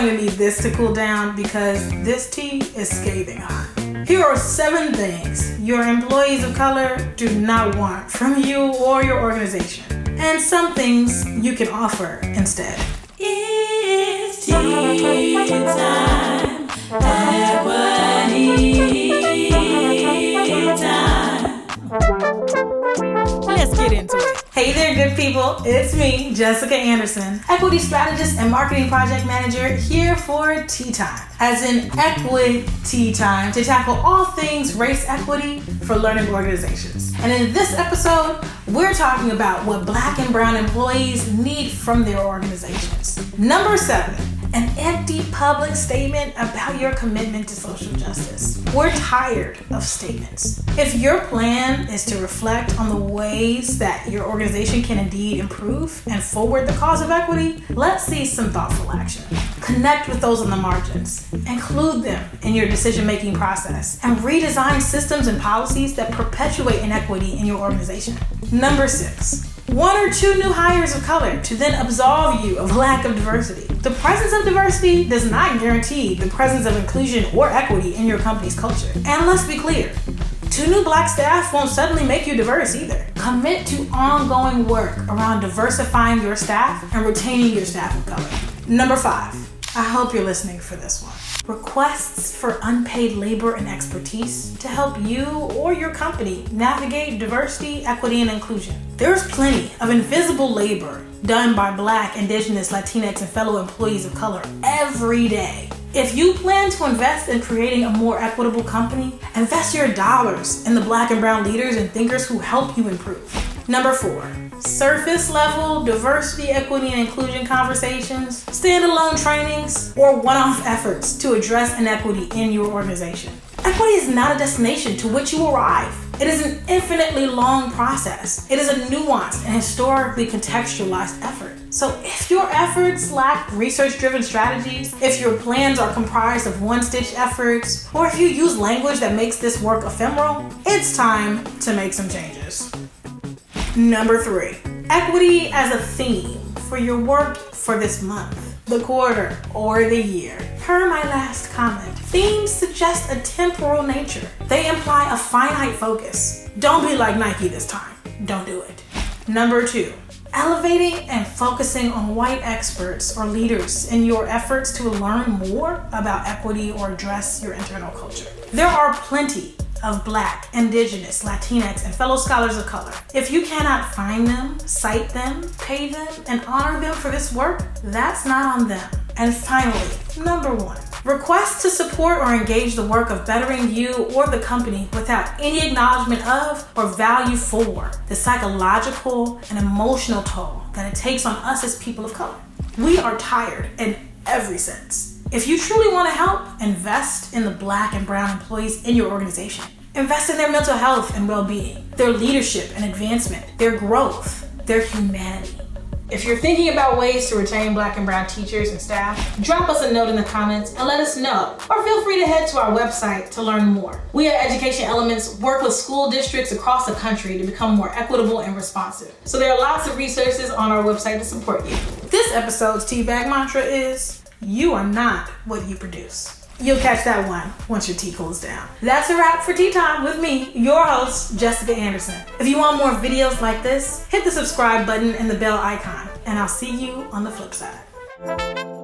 going to need this to cool down because this tea is scathing hot. Here are 7 things your employees of color do not want from you or your organization, and some things you can offer instead. It's tea time, equity time. Let's get into it. Hey there, good people. It's me, Jessica Anderson, equity strategist and marketing project manager here for Tea Time, as in equity time, to tackle all things race equity for learning organizations. And in this episode, we're talking about what Black and brown employees need from their organizations. Number 7. An empty public statement about your commitment to social justice. We're tired of statements. If your plan is to reflect on the ways that your organization can indeed improve and forward the cause of equity, let's see some thoughtful action. Connect with those on the margins. Include them in your decision-making process and redesign systems and policies that perpetuate inequity in your organization. Number 6. 1 or 2 new hires of color to then absolve you of lack of diversity. The presence of diversity does not guarantee the presence of inclusion or equity in your company's culture. And let's be clear, 2 new Black staff won't suddenly make you diverse either. Commit to ongoing work around diversifying your staff and retaining your staff of color. Number 5, I hope you're listening for this one. Requests for unpaid labor and expertise to help you or your company navigate diversity, equity, and inclusion. There's plenty of invisible labor done by Black, Indigenous, Latinx, and fellow employees of color every day. If you plan to invest in creating a more equitable company, invest your dollars in the Black and brown leaders and thinkers who help you improve. Number 4, surface level diversity, equity, and inclusion conversations, standalone trainings, or one-off efforts to address inequity in your organization. Equity is not a destination to which you arrive. It is an infinitely long process. It is a nuanced and historically contextualized effort. So if your efforts lack research-driven strategies, if your plans are comprised of one-stitch efforts, or if you use language that makes this work ephemeral, it's time to make some changes. Number 3, equity as a theme for your work for this month, the quarter, or the year. Per my last comment, themes suggest a temporal nature. They imply a finite focus. Don't be like Nike this time. Don't do it. Number 2, elevating and focusing on white experts or leaders in your efforts to learn more about equity or address your internal culture. There are plenty of Black, Indigenous, Latinx, and fellow scholars of color. If you cannot find them, cite them, pay them, and honor them for this work, that's not on them. And finally, number 1, request to support or engage the work of bettering you or the company without any acknowledgement of or value for the psychological and emotional toll that it takes on us as people of color. We are tired in every sense. If you truly want to help, invest in the Black and brown employees in your organization. Invest in their mental health and well-being, their leadership and advancement, their growth, their humanity. If you're thinking about ways to retain Black and brown teachers and staff, drop us a note in the comments and let us know. Or feel free to head to our website to learn more. We at Education Elements work with school districts across the country to become more equitable and responsive. So there are lots of resources on our website to support you. This episode's Teabag mantra is, you are not what you produce. You'll catch that one once your tea cools down. That's a wrap for Tea Time with me, your host, Jessica Anderson. If you want more videos like this, hit the subscribe button and the bell icon, and I'll see you on the flip side.